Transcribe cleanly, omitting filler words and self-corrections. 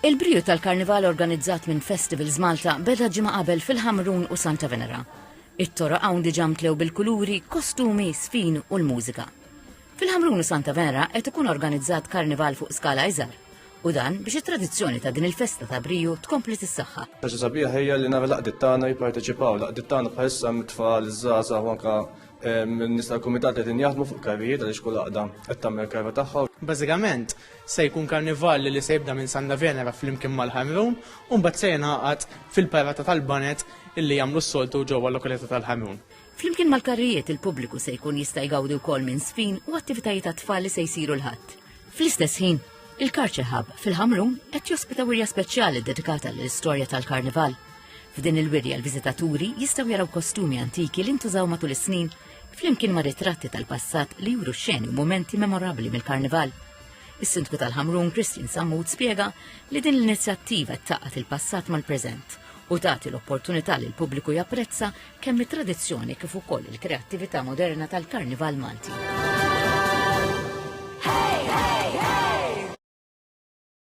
Il-briju tal-Karnival organizzat minn Festivals Malta beda ġimgħa qabel fil-Ħamrun u Santa Venera. It-toroq hawn diġà mtlew bil-kuluri, kostumi, sfin u l-mużika. Fil-Ħamrun u Santa Venera qed ikun organizzat karnival fuq skala iżgħar. U dan biex it-tradizzjoni ta' din il-festa ta' briju tkompli tissaħħa. Ħaġa sabiħa hija li nara laqdiet tagħna jipparteċipaw, laqdiet tagħna bħalissa mit-tfal, iż-żgħażagħ u anke min-nies tal-kumitat qed jaħdmu fuq karrijiet għaliex kull laqda qed tagħmel karva tagħha. Bażikament se jkun karnival li se jibda minn Santa Venera flimkien mal-Ħamrun u mbagħad se jingħaqad fil-parata tal-Banet illi jagħmlu s-soltu ġewwa l-lokalità tal-Ħamrun. Flimkien mal-karrijiet il-pubbliku se jkun jista' jgawdi wkoll minn sfin u attivitajiet tat-tfal li se jsiru l-ħadd. Fl-istess ħin, il-Culture Hub fil-Ħamrun qed jospita wirja speċjali dedikata lill-istorja tal-Karnival. F'din il-wirja l-viżitaturi jistgħu jaraw kostumi antiki li ntużaw matul is-snin flimkien ma' ritratti tal-passat li juru xeni u momenti memorabbli mill-Karnival. Is-Sindku tal-Ħamrun Christine Sammut spjega li din l-inizjattiva ttaqgħet il-passat mal-preżent u tagħti l-opportunità li l-pubbliku japprezza kemm it-tradizzjoni kif ukoll il-kreattività moderna tal-Karnival Malti.